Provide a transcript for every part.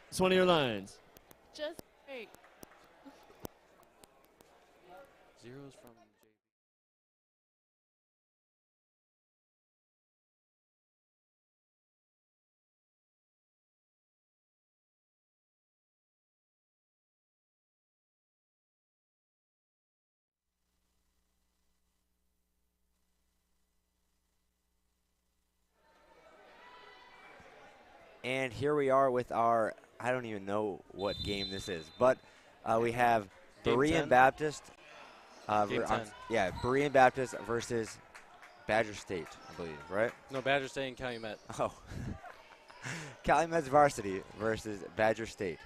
It's one of your lines. Just great. Zeros from And here we are with our, I don't even know what game this is, but we have Game Berean 10? Baptist. Game 10. Yeah, Berean Baptist versus Badger State, I believe, right? No, Badger State and Calumet. Oh. Calumet's varsity versus Badger State.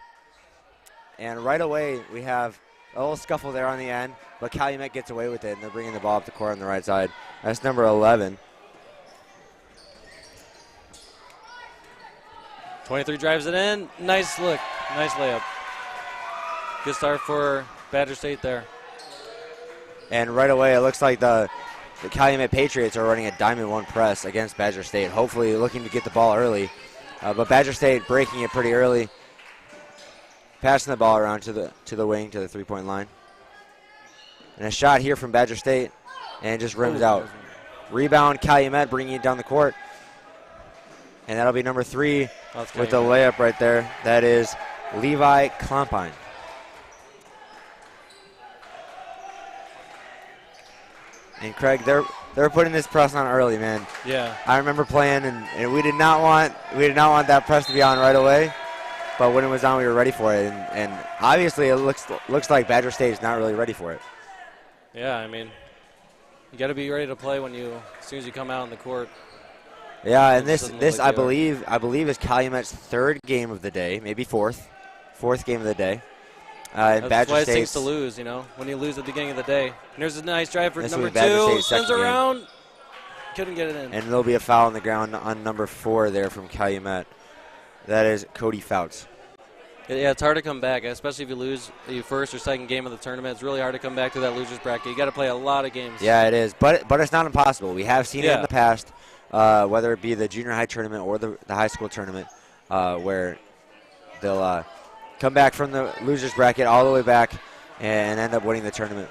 And right away, we have a little scuffle there on the end, but Calumet gets away with it, and they're bringing the ball up the court on the right side. That's number 11. 23 drives it in. Nice look. Nice layup. Good start for Badger State there. And right away, it looks like the Calumet Patriots are running a diamond one press against Badger State, hopefully looking to get the ball early. But Badger State breaking it pretty early, passing the ball around to the wing, to the three-point line. And a shot here from Badger State, and just rims out. Rebound, Calumet bringing it down the court. And that'll be number 3 with the layup right there. That is Levi Klompine. And Craig, they're putting this press on early, man. Yeah. I remember playing, and we did not want that press to be on right away. But when it was on, we were ready for it. And obviously, it looks like Badger State is not really ready for it. Yeah, I mean, you got to be ready to play as soon as you come out on the court. Yeah, and this I believe is Calumet's 3rd game of the day, maybe 4th game of the day. That's why it stinks to lose, when you lose at the beginning of the day. And there's a nice drive for number 2. Spins around. Couldn't get it in. And there'll be a foul on the ground on number 4 there from Calumet. That is Cody Fouts. Yeah, it's hard to come back, especially if you lose your first or second game of the tournament. It's really hard to come back to that loser's bracket. You got to play a lot of games. Yeah, it is, but it's not impossible. We have seen it in the past, whether it be the junior high tournament or the high school tournament, where they'll come back from the loser's bracket all the way back and end up winning the tournament.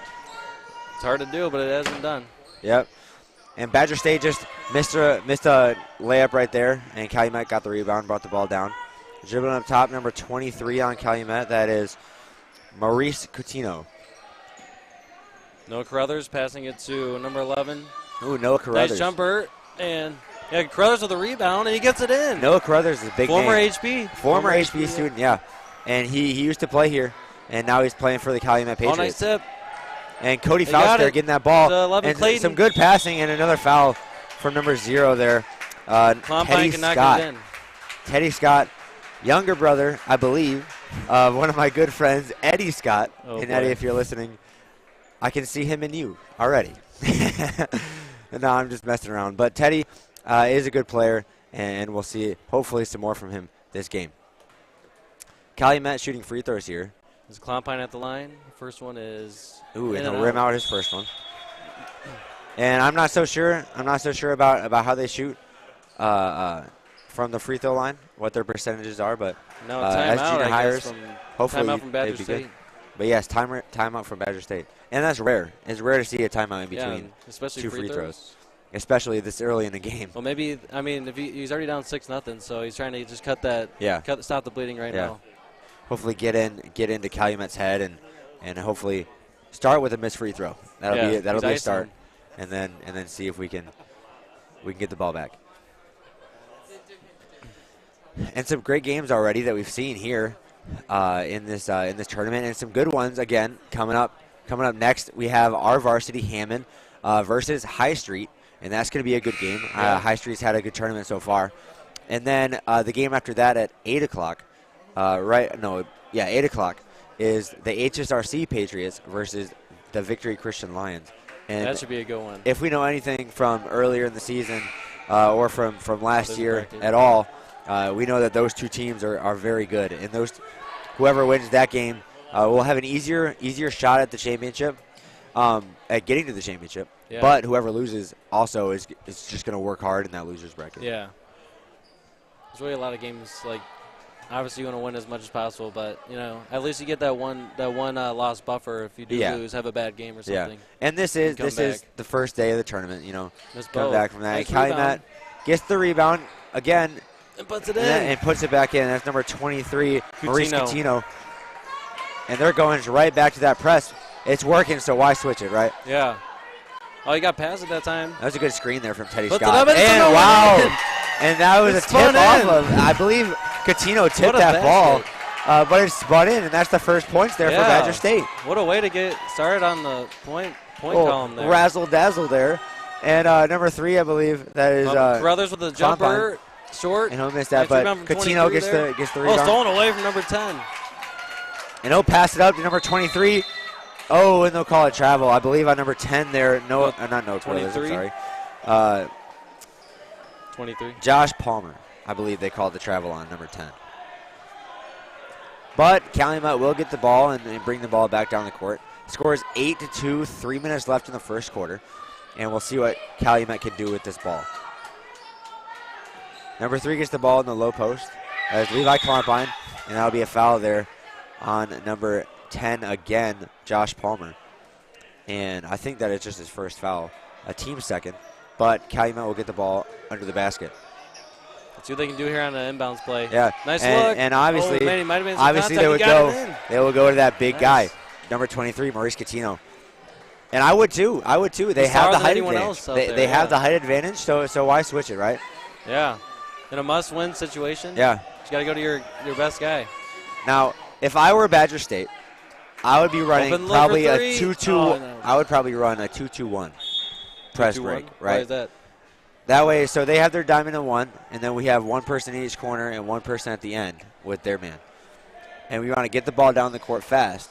It's hard to do, but it hasn't been done. Yep. And Badger State just missed a layup right there, and Calumet got the rebound, brought the ball down. Dribbling up top, number 23 on Calumet, that is Maurice Coutinho. Noah Carruthers passing it to number 11. Ooh, Noah Carruthers. Nice jumper, and Carruthers with a rebound, and he gets it in. Noah Carruthers is a big Former name. HP. Former HP student, yeah. And he used to play here, and now he's playing for the Calumet Patriots. Oh, nice tip. And Cody Faust there getting that ball. And Clayton. Some good passing and another foul from number 0 there. Teddy Scott. Teddy Scott, younger brother, I believe, of one of my good friends, Eddie Scott. And Eddie, if you're listening, I can see him in you already. No, I'm just messing around. But Teddy is a good player, and we'll see hopefully some more from him this game. Calumet shooting free throws here. Is Klompine at the line? First one is. Ooh, and he'll rim out his first one. And I'm not so sure. About how they shoot from the free throw line, what their percentages are. But no, as junior hires, hopefully timeout from Badger they'd be State. good. But yes, timeout from Badger State, and that's rare. It's rare to see a timeout in between especially two free throws, especially this early in the game. Well, maybe if he's already down 6-0, so he's trying to just cut that. Yeah. Stop the bleeding right now. Hopefully get into Calumet's head and hopefully start with a missed free throw. That'll be a start, and then see if we can get the ball back. And some great games already that we've seen here in this tournament, and some good ones again coming up. Coming up next, we have our varsity Hammond versus High Street, and that's going to be a good game. High Street's had a good tournament so far, and then the game after that at 8 o'clock. 8 o'clock is the HSRC Patriots versus the Victory Christian Lions. And that should be a good one. If we know anything from earlier in the season or from last year at all, we know that those two teams are very good. And whoever wins that game will have an easier shot at the championship, at getting to the championship. Yeah. But whoever loses also is just going to work hard in that loser's bracket. Yeah. There's really a lot of games obviously you want to win as much as possible, but at least you get that one lost buffer if you do lose, have a bad game or something. Yeah. And this is the first day of the tournament. Come back from that. Nice Calumet gets the rebound again and puts it in and puts it back in. That's number 23, Maurice Coutinho. And they're going right back to that press. It's working, so why switch it, right? Yeah. Oh, he got past it that time. That was a good screen there from Teddy Scott. And wow. And that was a tip off of, I believe Coutinho tipped that ball. But it spun in, and that's the first points there for Badger State. What a way to get started on the point column there. Razzle-dazzle there. And number 3, I believe, that is Carruthers with the jumper, short. And he'll miss that, but Coutinho gets the rebound. Stolen away from number 10. And he'll pass it up to number 23. Oh, and they'll call it travel. I believe on number 10 there. Not 23. Sorry. 23. Josh Palmer. I believe they called the travel on number 10. But Calumet will get the ball and bring the ball back down the court. Score is 8-2, 3 minutes left in the first quarter. And we'll see what Calumet can do with this ball. Number 3 gets the ball in the low post. That's Levi Columbine, and that'll be a foul there on number 10 again, Josh Palmer. And I think that it's just his first foul, a team second. But Calumet will get the ball under the basket. Let's see what they can do here on an inbounds play. Yeah, nice look. And obviously, they would go. They will go to that big guy, number 23, Maurice Coutinho. And I would too. They have the height advantage. They have the height advantage. So why switch it, right? Yeah. In a must-win situation. Yeah. You got to go to your best guy. Now, if I were Badger State, I would be running probably a 2-2. No. I would probably run a 2-2-1 press break, right? Why is that? That way, so they have their diamond in one, and then we have one person in each corner and one person at the end with their man. And we want to get the ball down the court fast,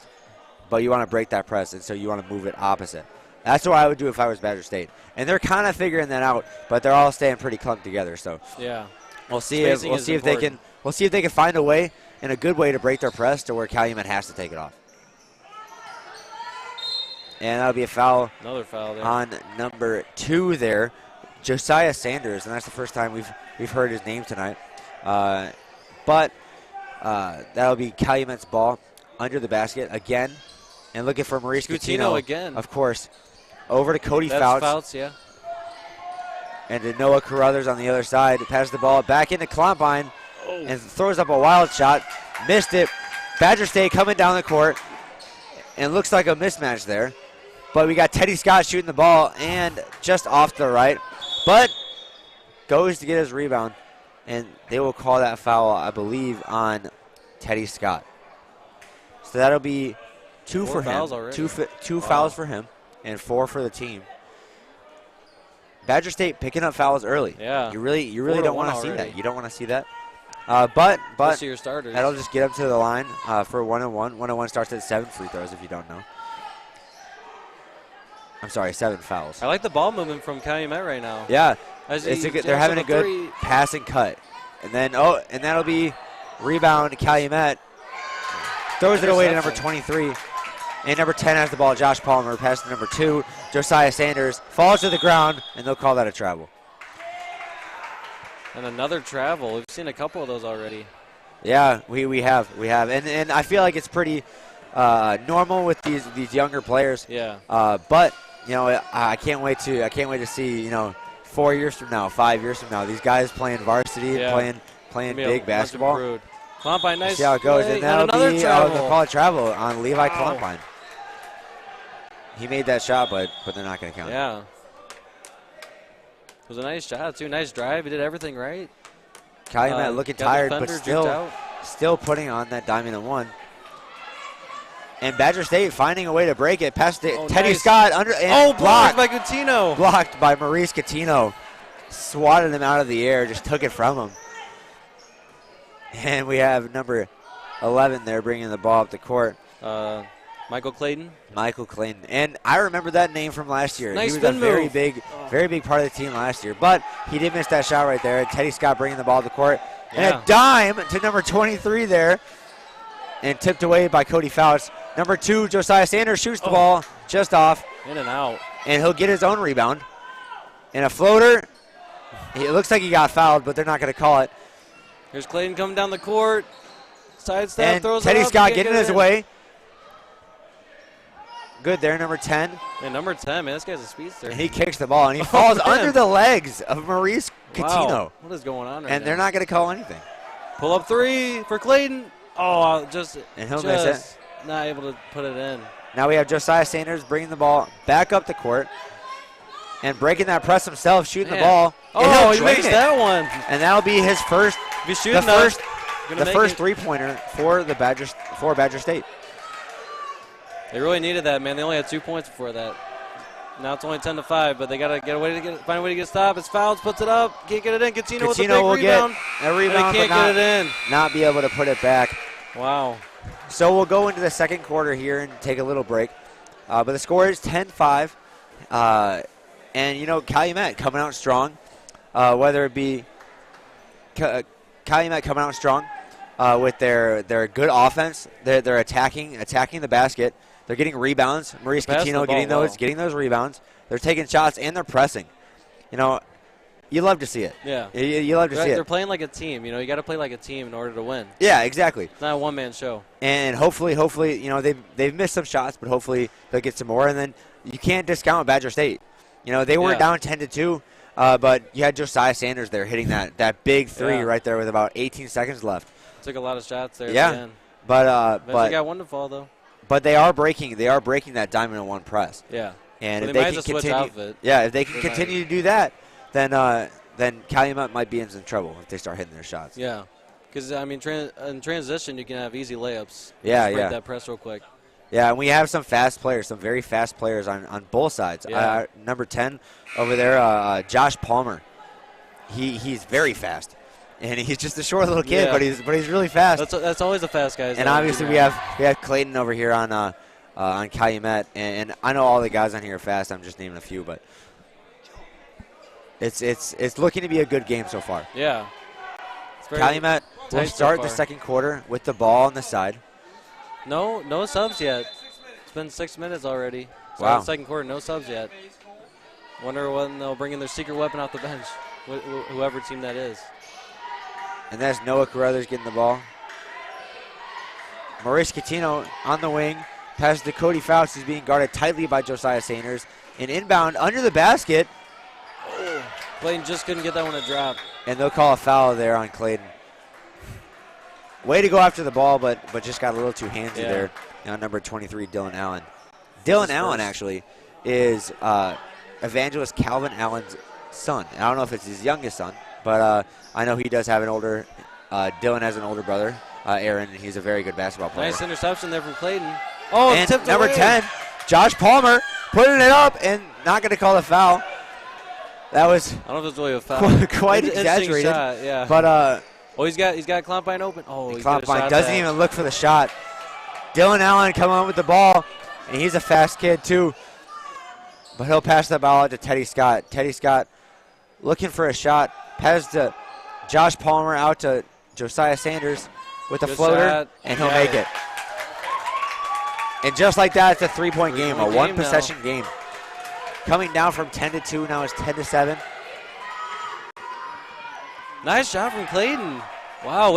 but you want to break that press, and so you want to move it opposite. That's what I would do if I was Badger State. And they're kind of figuring that out, but they're all staying pretty clumped together. So yeah, we'll see if they can find a way and a good way to break their press to where Calumet has to take it off. And that'll be a foul. Another foul there. On number 2 there, Josiah Sanders, and that's the first time we've heard his name tonight. But that'll be Calumet's ball under the basket again, and looking for Maurice Coutinho again. Of course, over to Cody Fouts. Yeah. And to Noah Carruthers on the other side. Passes the ball back into Columbine and throws up a wild shot. Missed it. Badger State coming down the court, and looks like a mismatch there. But we got Teddy Scott shooting the ball and just off to the right. But goes to get his rebound, and they will call that foul, I believe, on Teddy Scott. So that'll be 2 for him. Two fouls for him and 4 for the team. Badger State picking up fouls early. Yeah. You really don't want to see that. You don't want to see that. But your starters. That'll just get them to the line for 1-on-1. 1-on-1 starts at 7 free throws if you don't know. I'm sorry, 7 fouls. I like the ball movement from Calumet right now. Yeah, they're having a good pass and cut. And then, and that'll be rebound Calumet. Throws it away to number 23. And number 10 has the ball, Josh Palmer. Pass to number 2, Josiah Sanders. Falls to the ground, and they'll call that a travel. And another travel. We've seen a couple of those already. Yeah, we have. And I feel like it's pretty normal with these younger players. Yeah. But I can't wait to see 4 years from now, 5 years from now, these guys playing varsity, playing big basketball. Columbine, nice. See how it goes, and that'll be they'll call it travel on Levi Columbine. He made that shot, but they're not going to count. Yeah. It was a nice shot too. Nice drive. He did everything right. Calumet looking tired, but still putting on that diamond in one. And Badger State finding a way to break it. Past Teddy Scott under and blocked by Coutinho. Blocked by Maurice Coutinho. Swatted him out of the air, just took it from him. And we have number 11 there bringing the ball up the court. Michael Clayton. And I remember that name from last year. Nice he was a very big part of the team last year. But he did miss that shot right there. Teddy Scott bringing the ball up the court. And a dime to number 23 there. And tipped away by Cody Fouts. Number 2, Josiah Sanders shoots the ball just off. In and out. And he'll get his own rebound. And a floater. It looks like he got fouled, but they're not going to call it. Here's Clayton coming down the court. Sidestep, and throws Teddy it up. Scott getting in his way. Good there, number 10. Man, number 10, man, this guy's a speedster. And he kicks the ball, and he falls under the legs of Maurice Catino. Wow. What is going on right now? And they're not going to call anything. Pull up 3 for Clayton. Oh, and he'll miss it. Not able to put it in. Now we have Josiah Sanders bringing the ball back up the court and breaking that press himself, shooting the ball. Oh, he makes that one. And that'll be his first, the first three-pointer for Badger State. They really needed that, man. They only had 2 points before that. Now it's only 10-5, but they gotta find a way to get stopped. It's Fouls, puts it up, can't get it in. Catino with a big rebound. Get a rebound, can't get it in. Not be able to put it back. Wow. So we'll go into the second quarter here and take a little break. But the score is 10-5. And, Calumet coming out strong, whether it be Calumet coming out strong with their good offense. They're attacking the basket. They're getting rebounds. Maurice Catino getting those rebounds. They're taking shots, and they're pressing. You love to see it. Yeah. You love to see it. They're playing like a team. You got to play like a team in order to win. Yeah, exactly. It's not a one-man show. And hopefully, they've missed some shots, but hopefully they'll get some more. And then you can't discount Badger State. They were down 10-2, but you had Josiah Sanders there hitting that big three right there with about 18 seconds left. Took a lot of shots there. Yeah. At the end. But they got one to fall though. But they are breaking that diamond in one press. Yeah. And if they can continue, if they can continue to do that, then Calumet might be in some trouble if they start hitting their shots. Yeah. Because in transition you can have easy layups. Yeah, break that press real quick. Yeah, and we have some fast players, some very fast players on both sides. Yeah. Number 10 over there, Josh Palmer. He's very fast. And he's just a short little kid, but he's really fast. That's always the fast guys. And obviously we have Clayton over here on Calumet, and I know all the guys on here are fast. I'm just naming a few, but it's looking to be a good game so far. Yeah. Calumet will start the second quarter with the ball on the side. No subs yet. It's been 6 minutes already. Wow. The second quarter, no subs yet. Wonder when they'll bring in their secret weapon off the bench, whoever team that is. And that's Noah Carruthers getting the ball. Maurice Catino on the wing. Passes to Cody Fouts, who's being guarded tightly by Josiah Sanders. An inbound under the basket. Oh, Clayton just couldn't get that one to drop. And they'll call a foul there on Clayton. Way to go after the ball, but just got a little too handsy there. Now number 23, Dylan Allen. Dylan Allen actually is Evangelist Calvin Allen's son. I don't know if it's his youngest son, but I know he does have an older. Dylan has an older brother, Aaron, and he's a very good basketball player. Nice interception there from Clayton. Oh, and tipped number away. 10, Josh Palmer, putting it up and not going to call a foul. That was I don't know if it's really a foul. quite exaggerated. Shot, yeah. But he's got Columbine open. Oh, Columbine doesn't even look for the shot. Dylan Allen coming on with the ball, and he's a fast kid too. But he'll pass the ball out to Teddy Scott. Teddy Scott looking for a shot. Pass to Josh Palmer out to Josiah Sanders with a floater, and he'll make it. And just like that, it's a three-point game, a one-possession game. Coming down from 10-2, now it's 10-7. Nice shot from Clayton. Wow,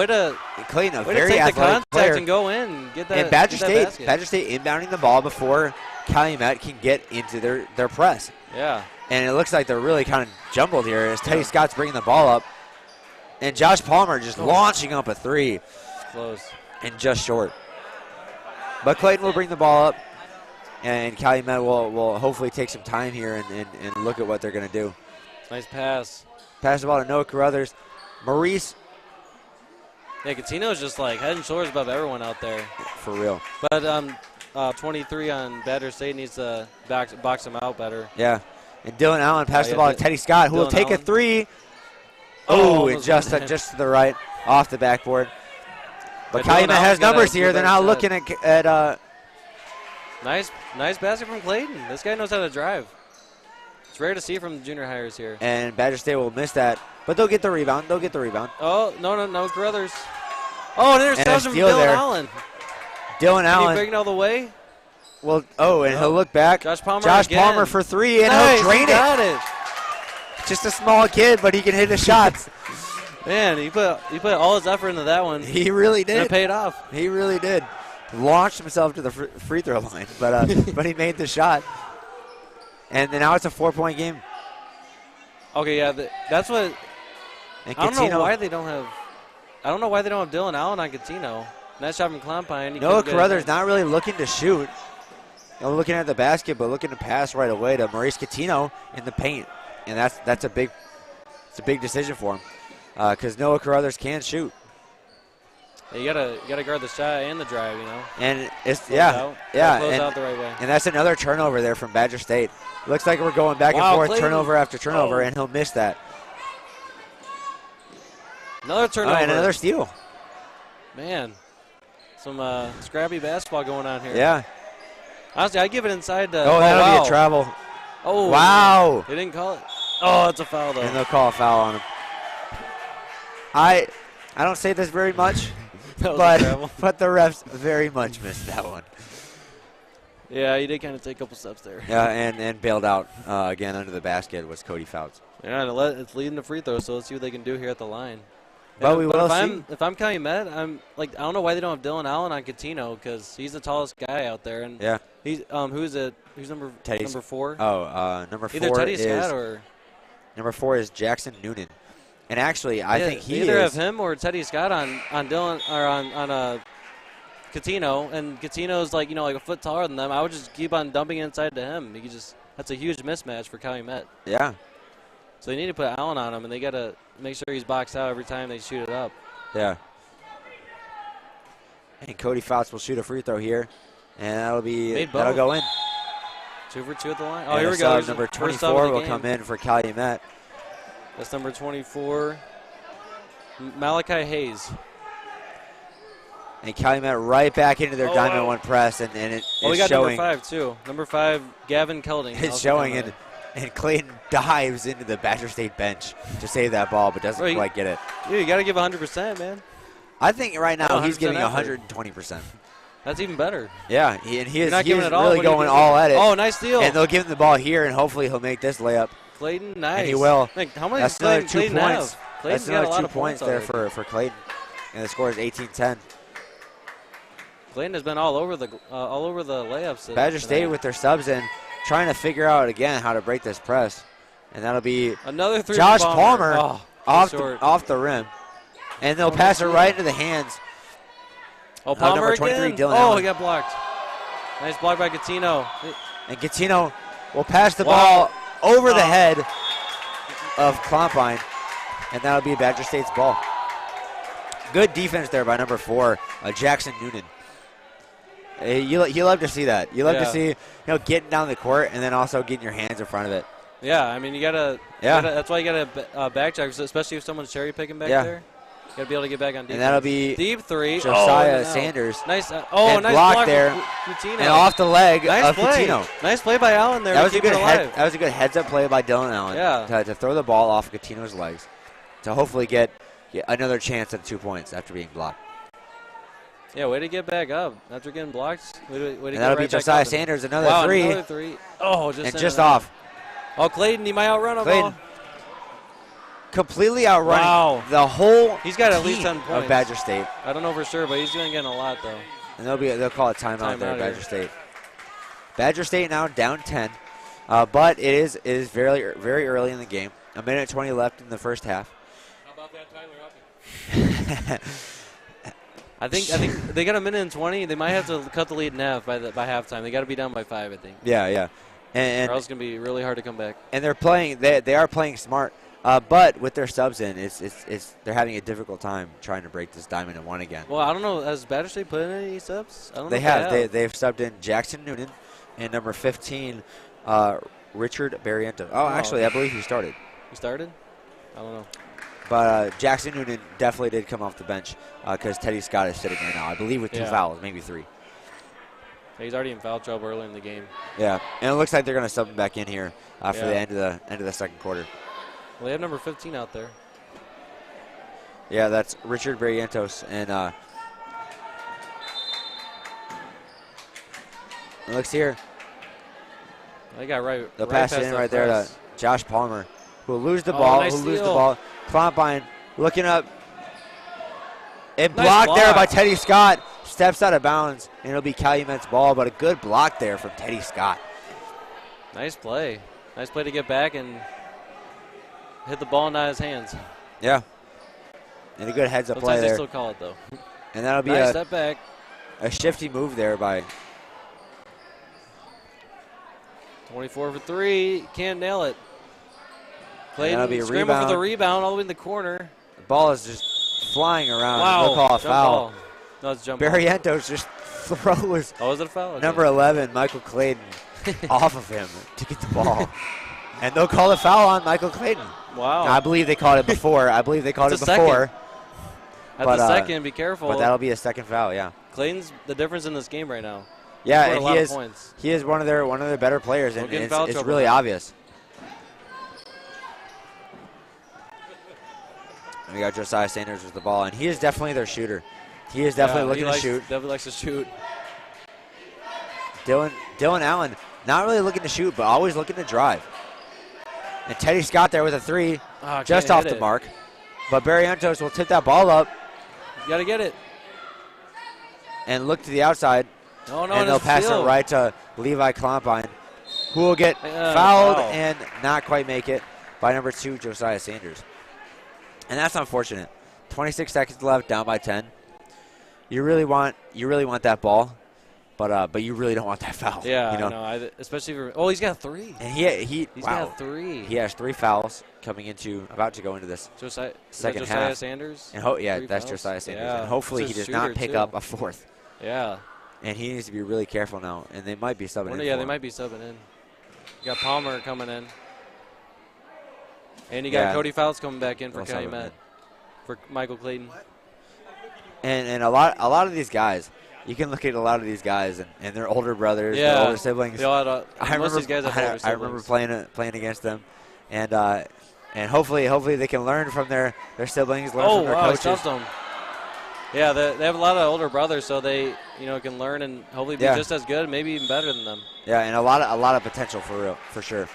Clayton, a way very to take athletic the contact player. and go in, get that. And Badger State inbounding the ball before Calumet can get into their press. Yeah. And it looks like they're really kind of jumbled here as Teddy Scott's bringing the ball up. And Josh Palmer just launching up a three. Close. And just short. But Clayton will bring the ball up, and Calumet will hopefully take some time here and look at what they're going to do. Nice pass. Pass the ball to Noah Carruthers. Maurice. Yeah, Catino's just like head and shoulders above everyone out there. For real. But 23 on Badger State needs to box him out better. Yeah. And Dylan Allen passed the ball to Teddy Scott, who will take a three. Oh, and just to the right, off the backboard. But Calumet has numbers here. They're not looking at Nice basket from Clayton. This guy knows how to drive. It's rare to see from the junior hires here. And Badger State will miss that, but they'll get the rebound. Oh, no, Carruthers. Oh, an interception from Dylan Allen. Dylan Allen. Can he bring it all the way? Well, and he'll look back. Josh Palmer for three, and he'll drain it. Just a small kid, but he can hit his shots. Man, he put all his effort into that one. He really And did. it paid off. He really did. Launched himself to the free throw line, but he made the shot. And then now it's a 4-point game. Okay, yeah, that's what. And I don't know why Catino, they don't have. I don't know why they don't have Dylan Allen on Catino. Nice shot from Clompine. Noah Carruthers not really looking to shoot. Looking at the basket, but looking to pass right away to Maurice Catino in the paint, and that's a big decision for him because Noah Carruthers can shoot. You gotta guard the shot and the drive, you know. And it's Close out the right way. And that's another turnover there from Badger State. Looks like we're going back and forth, Clayton. turnover after turnover, and he'll miss that. Another turnover. And another steal. Man, some scrappy basketball going on here. Yeah. Honestly, I give it inside to. That'll be a travel. Oh, wow. They didn't call it. Oh, it's a foul though. And they'll call a foul on him. I don't say this very much, but the refs very much missed that one. Yeah, he did kind of take a couple steps there. Yeah, and bailed out again under the basket was Cody Fouts. Yeah, it's leading to free throws, so let's see what they can do here at the line. But we will see. If I'm Calumet, I'm like, I don't know why they don't have Dylan Allen on Catino because he's the tallest guy out there. And yeah, he's who's number 4? Oh, number 4 either Teddy Scott or number 4 is Jackson Noonan. And actually, I think he either have him or Teddy Scott on Dylan or on Catino, and Catino's like like a foot taller than them. I would just keep on dumping inside to him. That's a huge mismatch for Calumet. Yeah. So they need to put Allen on him, and they got to make sure he's boxed out every time they shoot it up. Yeah. And Cody Fouts will shoot a free throw here, and that'll go in. 2 for 2 at the line. Oh, here we go. Number 24 will come in for Calumet. That's number 24, Malachi Hayes. And Calumet right back into their diamond one press, and it's we got showing. Number 5 too. Number 5, Gavin Kelding. It's showing, and Clayton dives into the Badger State bench to save that ball, but doesn't quite get it. Yeah, you got to give 100%, man. I think right now he's giving 120%. That's even better. Yeah, he is really going all at it. Oh, nice steal. And they'll give him the ball here, and hopefully he'll make this layup. Clayton, nice. And he will. How many That's another 2 points. Clayton's That's another got a lot 2 of points there for Clayton. And the score is 18-10. Clayton has been all over the layups. Badger State with their subs in, trying to figure out again how to break this press. And that'll be another 3 Josh Palmer off the rim. And they'll pass it right into the hands. Oh, Palmer number 23, again? Dylan Allen. He got blocked. Nice block by Catino. And Catino will pass the ball over the head of Clompine, and that'll be Badger State's ball. Good defense there by number 4, Jackson Noonan. You love to see that. You love to see getting down the court and then also getting your hands in front of it. Yeah, I mean you gotta. That's why you gotta back check, especially if someone's cherry picking back there. You gotta be able to get back on defense. And that'll be deep 3. Josiah Sanders. Nice. Nice block there. Catino. And off the leg of play. Catino. Nice play by Allen there. That was a good heads-up play by Dylan Allen. Yeah. To throw the ball off Catino's legs to hopefully get another chance at 2 points after being blocked. Yeah, way to get back up after getting blocked. And that'll be Josiah Sanders, another 3. Another 3. Oh, just off. Oh, Clayton, he might outrun him. Clayton completely outrunning the whole He's got at least 10 points. Of Badger State. I don't know for sure, but he's going to get a lot, though. And they'll call a timeout there, Badger State. Badger State now down 10, but it is very, very early in the game. 1:20 left in the first half. How about that, Tyler? I think they got 1:20. They might have to cut the lead in half by halftime. They got to be down by 5, I think. Yeah. And or else it's going to be really hard to come back. And they're playing. They are playing smart. But with their subs in, they're having a difficult time trying to break this diamond in 1 again. Well, I don't know. Has Badger State put in any subs? I don't know. They have. They've subbed in Jackson Noonan and number 15, Richard Barrientos. Actually, I believe he started. He started? I don't know. But Jackson Noonan definitely did come off the bench because Teddy Scott is sitting right now, I believe, with 2 fouls, maybe 3. He's already in foul trouble early in the game. Yeah, and it looks like they're going to sub him back in here for the end of the second quarter. Well, they have number 15 out there. Yeah, that's Richard Barrientos. And looks here. They got right. They'll pass it in right there to Josh Palmer, who will lose the ball. Nice steal. Clompine looking up. And Nice blocked there by block. Teddy Scott. Steps out of bounds, and it'll be Calumet's ball, but a good block there from Teddy Scott. Nice play. Nice play to get back and hit the ball not his hands. Yeah. And a good heads-up play Sometimes they there. still call it, though. And that'll be Nice step back. a shifty move there by 24 for 3. Can't nail it. that'll be Clayton a scramble for rebound. the rebound all the way in the corner. the ball is just flying around. Wow. They'll call a Jump foul. ball. No, it's jump ball. Barrientos just throws Oh, was it a foul? Okay. number 11, Michael Clayton, off of him to get the ball. And they'll call a foul on Michael Clayton. Wow. I believe they called it before. It's a second. At but, the second, be careful. But that'll be a second foul, yeah. Clayton's the difference in this game right now. Yeah, Scored a and lot of points. he is one of their better players, Don't and get in it's, foul it's trouble really now. obvious. And we got Josiah Sanders with the ball, and he is definitely their shooter. He is definitely looking to shoot. Definitely likes to shoot. Dylan Allen, not really looking to shoot, but always looking to drive. And Teddy Scott there with a three, Oh, just can't off hit the it. mark. But Barrientos will tip that ball up You got to get it. and look to the outside, Oh, no, and they'll pass it right to Levi Klompine, who will get fouled foul. and not quite make it by number 2, Josiah Sanders. And that's unfortunate. 26 seconds left, down by 10. You really want that ball, but you really don't want that foul. Yeah, you know? I know. Especially for, oh, he's got 3. And he's got 3. He has 3 fouls about to go into this Josiah, second is that Josiah half. Sanders? And 3 that's fouls? Josiah Sanders. Yeah. And hopefully He's he a does not shooter, pick too. up a 4th. Yeah. And he needs to be really careful now. And they might be subbing in. Yeah, for they him. might be subbing in. You got Palmer coming in. And you got Cody Fouts coming back in for They'll sub him Calumet. For Michael Clayton. And a lot of these guys, you can look at a lot of these guys and their older brothers, their older siblings. They all had, most of these guys have older siblings. I remember playing against them, and hopefully they can learn from their siblings, learn from their he coaches. stuffed them. Yeah, they have a lot of older brothers, so they can learn and hopefully be just as good, maybe even better than them. Yeah, and a lot of potential for sure.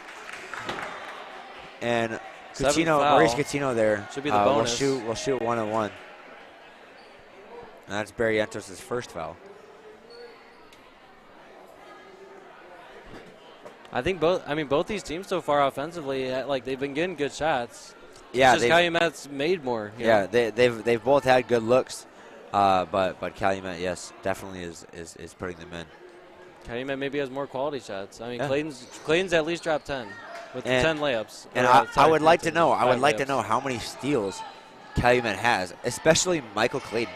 And Maurice Coutinho there should be the bonus. Will shoot 1-on-1. And that's Barrientos' first foul. I think both these teams so far offensively, they've been getting good shots. Yeah, it's just Calumet's made more. Yeah, they've both had good looks, but Calumet, yes, definitely is putting them in. Calumet maybe has more quality shots. I mean, Clayton's at least dropped 10 with 10 layups. And I would like to know. To know how many steals Calumet has, especially Michael Clayton,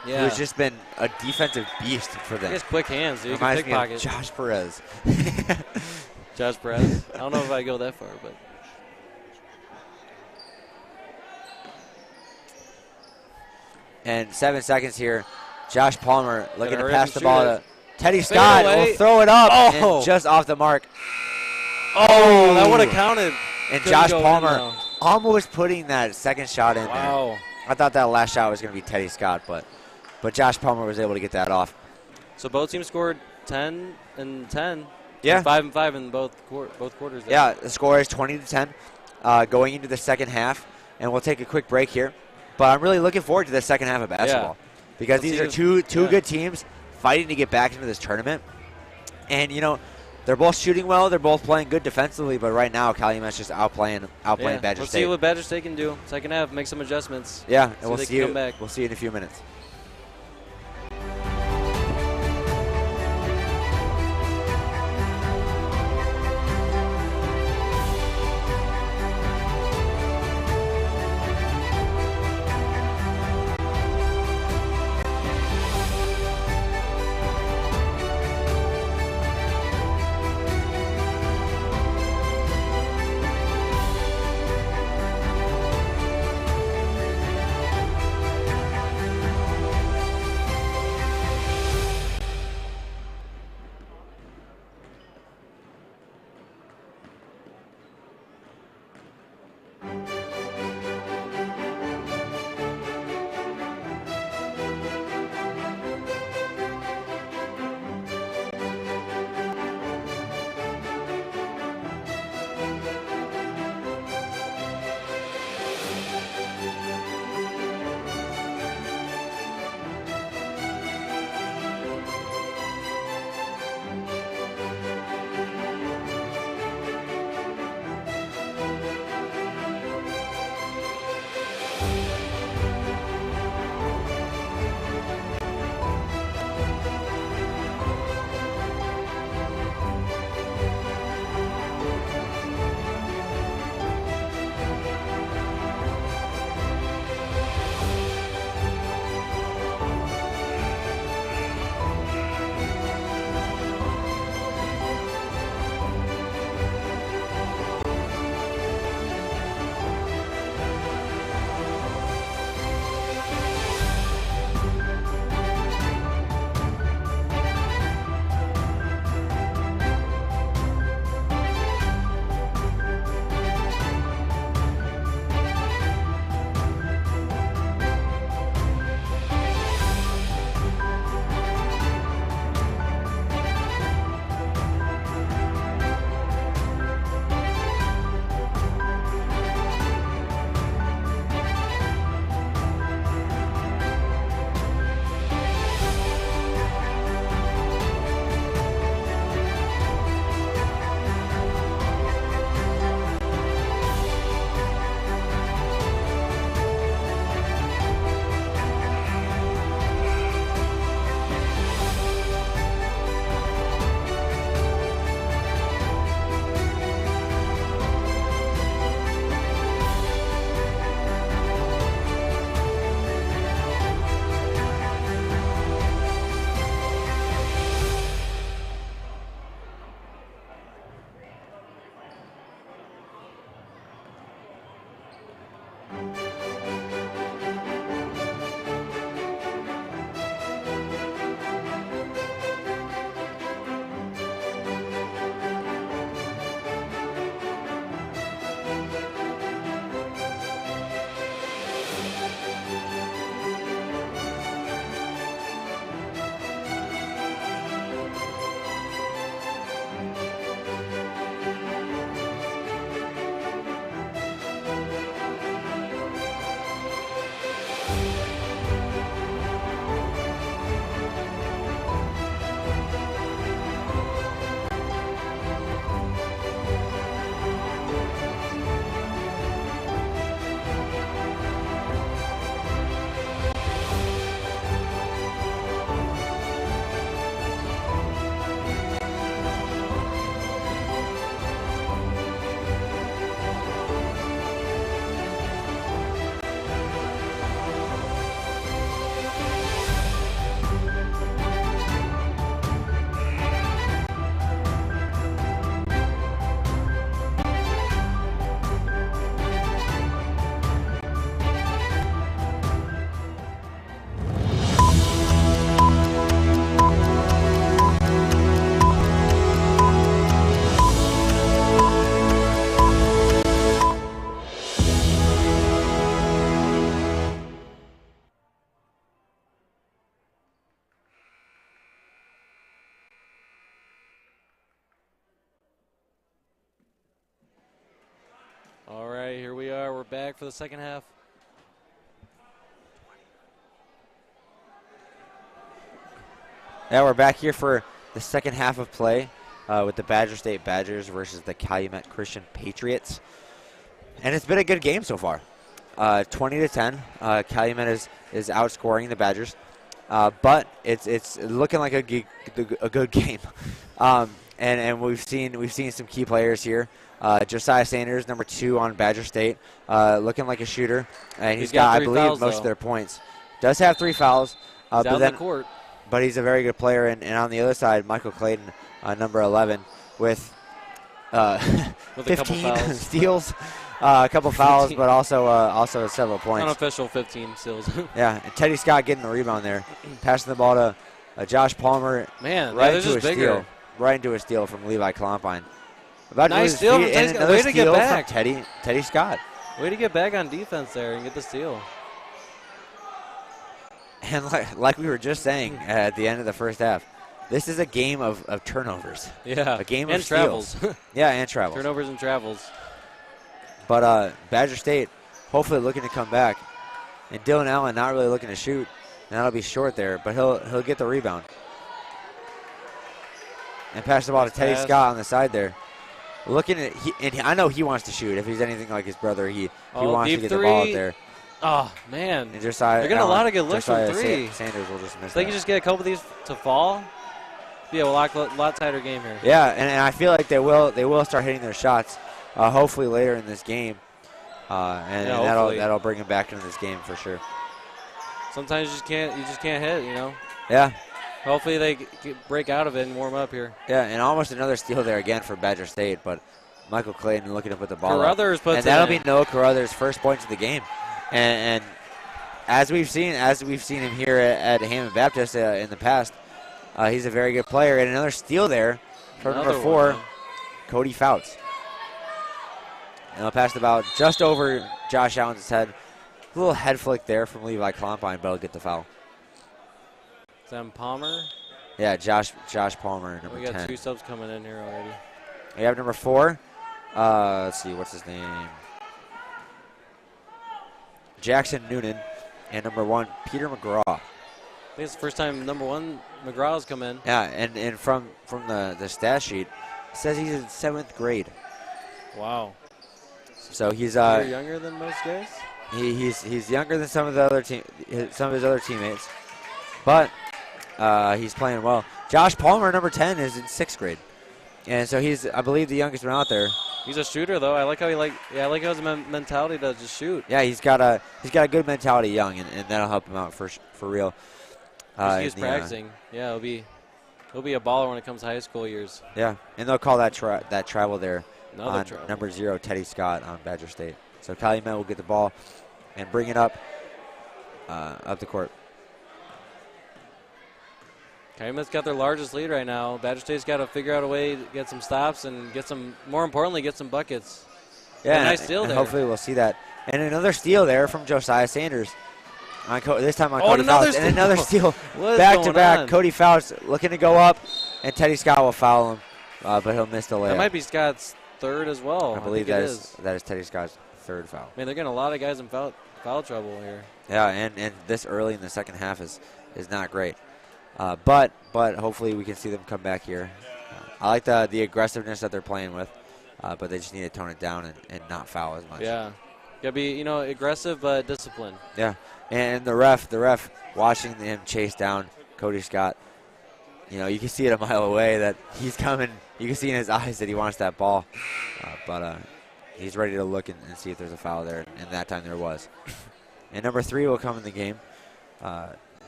who's just been a defensive beast for them. He has quick hands, dude. He can Reminds me of pickpocket. Josh Perez. Josh Perez. I don't know if I go that far, but. And 7 seconds here. Josh Palmer looking to hurry pass up the and ball shoot to Teddy Scott. away. Will throw it up Oh. and just off the mark. Oh, that would have counted. And Couldn't Josh go in, Palmer though. almost putting that second shot in there. Wow. I thought that last shot was going to be Teddy Scott, but Josh Palmer was able to get that off. So both teams scored 10 and 10. Yeah. 5 and 5 in both quarters. There. Yeah, the score is 20-10 going into the second half, and we'll take a quick break here. But I'm really looking forward to the second half of basketball because these are two good teams fighting to get back into this tournament. And, they're both shooting well. They're both playing good defensively, but right now Calumet's just outplaying Badger State. Let's see what Badger State can do. Second half, make some adjustments. Yeah, and we'll they see can come back. We'll see you in a few minutes. All right, here we are. We're back for the second half. Yeah, we're back here for the second half of play with the Badger State Badgers versus the Calumet Christian Patriots. And it's been a good game so far. 20-10. Calumet is outscoring the Badgers. But it's looking like a good game. And we've seen some key players here. Josiah Sanders, number 2 on Badger State, looking like a shooter. And he's got I believe, fouls, most of their points. Does have 3 fouls. He's out on the court. But he's a very good player. And on the other side, Michael Clayton, number 11, with 15 steals, a couple fouls, but also several points. Unofficial 15 steals. Yeah, and Teddy Scott getting the rebound there, passing the ball to Josh Palmer. Man, right into a bigger. steal, right into a steal from Levi Clompine. Nice steal from Teddy Scott. Way to get back. From Teddy Scott. Way to get back on defense there and get the steal. And like we were just saying at the end of the first half, this is a game of turnovers. Yeah, a game and of steals. travels. Yeah, and travels. Turnovers and travels. But Badger State hopefully looking to come back. And Dylan Allen not really looking to shoot. And that'll be short there, but he'll get the rebound. And pass the ball to Teddy Scott on the side there. Looking at and I know he wants to shoot. If he's anything like his brother, he wants to get the ball out there. Oh man, and Josiah, they're getting a lot of good looks from 3. Sanders will just miss. They can just get a couple of these to fall. Be a lot tighter game here. Yeah, and I feel like they will start hitting their shots. Hopefully later in this game, and that'll bring them back into this game for sure. Sometimes you just can't hit, you know. Yeah. Hopefully they break out of it and warm up here. Yeah, and almost another steal there again for Badger State, but Michael Clayton looking to put the ball Carruthers up. Puts and that'll be Noah Carruthers' first points of the game. And as we've seen him here at Hammond Baptist in the past, he's a very good player. And another steal there from number 4, Cody Fouts. And he'll pass the ball just over Josh Allen's head. A little head flick there from Levi Clompine, but he'll get the foul. Sam Palmer? Yeah, Josh Palmer, number 10. We got 2 subs coming in here already. We have number 4. Let's see, what's his name? Jackson Noonan. And number 1, Peter McGraw. I think it's the first time number 1 McGraw's come in. Yeah, and from the stat sheet, it says he's in 7th grade. Wow. So he's younger than most guys. He's younger than some of his other teammates, but he's playing well. Josh Palmer, number 10, is in 6th grade, and so he's, I believe, the youngest one out there. He's a shooter though. I like how I like how his mentality to just shoot. Yeah, he's got a good mentality young, and that'll help him out for real. He's practicing. Yeah, he'll be a baller when it comes to high school years. Yeah, and they'll call that travel there. Travel. Number 0, Teddy Scott on Badger State. So Calumet will get the ball and bring it up the court. Calumet's got their largest lead right now. Badger State's got to figure out a way to get some stops and more importantly, get some buckets. Yeah, nice steal there. Hopefully we'll see that. And another steal there from Josiah Sanders. This time on Cody Fouts. And another steal back-to-back. Cody Fouts looking to go up, and Teddy Scott will foul him, but he'll miss the layup. That might be Scott's 3rd as well. I believe that is Teddy Scott's 3rd foul. Man, they're getting a lot of guys in foul trouble here. Yeah, and this early in the second half is not great. But hopefully we can see them come back here. I like the aggressiveness that they're playing with, but they just need to tone it down and not foul as much. Yeah, gotta be aggressive but disciplined. Yeah, and the ref watching him chase down Cody Scott. You can see it a mile away that he's coming. You can see in his eyes that he wants that ball, but he's ready to look and see if there's a foul there, and that time there was. And number 3 will come in the game,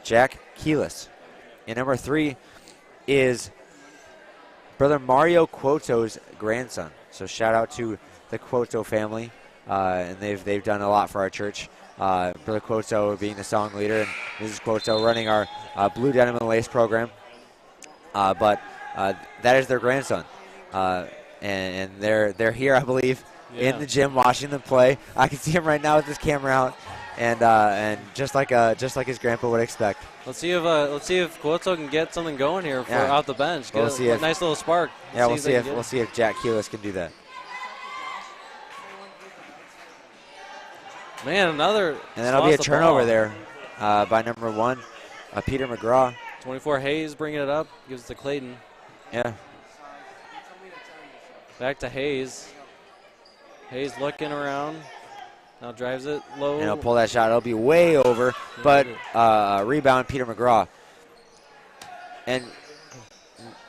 Jack Keelis. And number 3 is brother Mario Cuoto's grandson. So shout out to the Cuoto family, and they've done a lot for our church. Brother Cuoto being the song leader, and Mrs. Cuoto running our Blue Denim and Lace program. But that is their grandson, and they're here, I believe, in the gym watching them play. I can see him right now with this camera out, and just like his grandpa would expect. Let's see if Cuoto can get something going here off the bench. Get a nice little spark. Yeah, we'll see if Jack Keelis can do that. Man, another. And that'll be a turnover there by number 1, Peter McGraw. 24 Hayes bringing it up. Gives it to Clayton. Yeah. Back to Hayes. Hayes looking around. Now drives it low. And he'll pull that shot. It'll be way over, but rebound Peter McGraw. And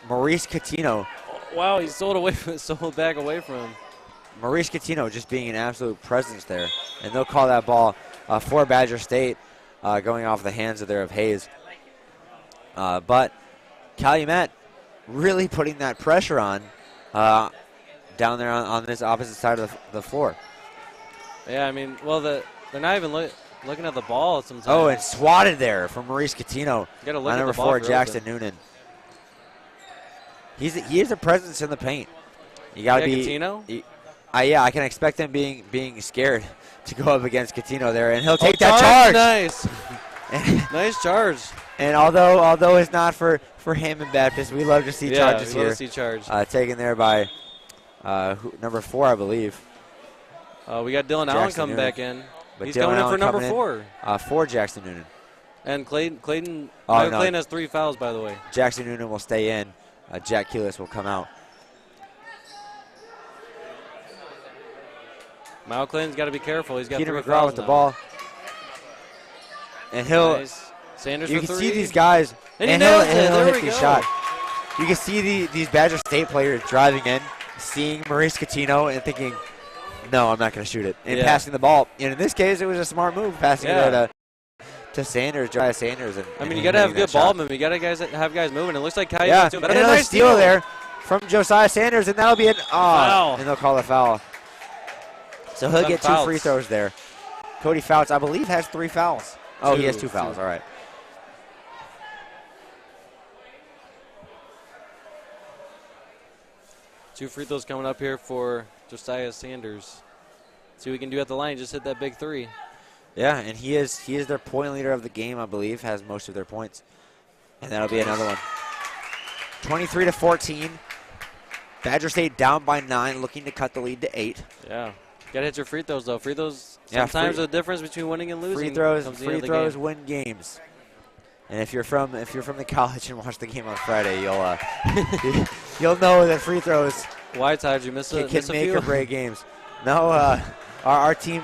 Maurice Catino. Wow, he sold back away from him. Maurice Catino just being an absolute presence there. And they'll call that ball for Badger State going off the hands of Hayes. But Calumet really putting that pressure on down there on this opposite side of the floor. Yeah, I mean, well, they're not even looking at the ball sometimes. Oh, and swatted there from Maurice Catino. Got to look on at number the ball 4, for Jackson open. Noonan. He is a presence in the paint. You got to be. Catino? Yeah, I can expect him being scared to go up against Catino there, and he'll take that charge. Nice, nice charge. And although it's not for Hammond Baptist, we love to see charges we here. love to see charge. Taken there by number 4, I believe. We got Dylan Allen coming back in. But He's Dylan coming in Allen for number 4. For Jackson Noonan. And Clayton Oh, no. Clayton has 3 fouls, by the way. Jackson Noonan will stay in. Jack Keelis will come out. Mal Clayton's got to be careful. He's got Peter 3 McGraw fouls with the now. ball. And he'll. Nice. Sanders You for can 3. see these guys. And he he'll nails it. he'll There hit we these go. shots. You can see these Badger State players driving in, seeing Maurice Catino and thinking, no, I'm not going to shoot it. And passing the ball. And in this case, it was a smart move, passing it there to Sanders, Josiah Sanders. I mean, you got to have good ball movement. You got to have guys moving. It looks like Calumet's Yeah, doing and better. another Nice steal there from Josiah Sanders, and that'll be an Foul. and they'll call a foul. So he'll get 2 free throws there. Cody Fouts, I believe, has 3 fouls. Oh, he has 2 fouls. All right. Two free throws coming up here for Josiah Sanders. See what we can do at the line. Just hit that big 3. Yeah, and he is their point leader of the game, I believe, has most of their points. And that'll be another one. 23-14. Badger State down by 9, looking to cut the lead to 8. Yeah. Got to hit your free throws, though. Free throws sometimes are the difference between winning and losing. Free throws win games. And if you're from the college and watch the game on Friday, you'll know that free throws Whiteside, did you miss can miss a make few? or break games. No, our team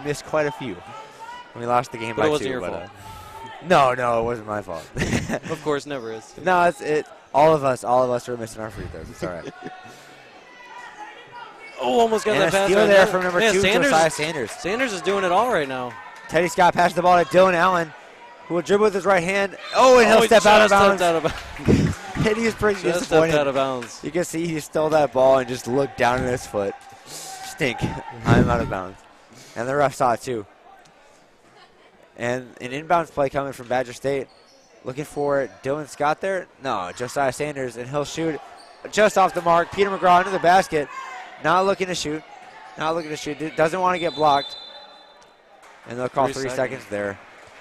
missed quite a few. We lost the game by 2. It wasn't your fault. No, it wasn't my fault. Of course, never is. No, it's all of us were missing our free throws. It's all right. Oh, almost got And that a pass. steal right there there from number Man, 2, Josiah Sanders. Sanders is doing it all right now. Teddy Scott passed the ball to Dylan Allen, who will dribble with his right hand. Oh, and he'll step out of bounds. And he's pretty Just disappointed. stepped out of bounds. You can see he stole that ball and just looked down at his foot. Stink. I'm out of bounds. And the ref saw it too. And an inbounds play coming from Badger State. Looking for Dylan Scott there. No, Josiah Sanders, and he'll shoot just off the mark. Peter McGraw into the basket. Not looking to shoot. Doesn't want to get blocked. And they'll call 3 seconds there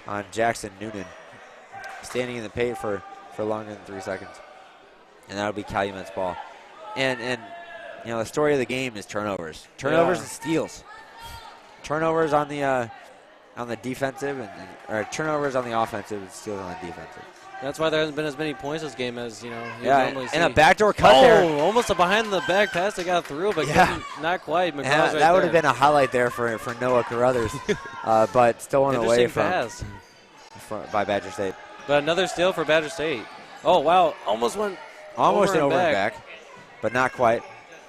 on Jackson Noonan. Standing in the paint for longer than 3 seconds. And that'll be Calumet's ball. And the story of the game is turnovers. Turnovers and steals. Turnovers on the defensive or turnovers on the offensive and steals on the defensive. That's why there hasn't been as many points this game as you normally see. And a backdoor cut there. Oh, almost a behind the back pass they got through, but not quite. McGraw's that would have been a highlight there for Noah Carruthers, but stolen away by Badger State. But another steal for Badger State. Oh wow, almost went over and back, but not quite.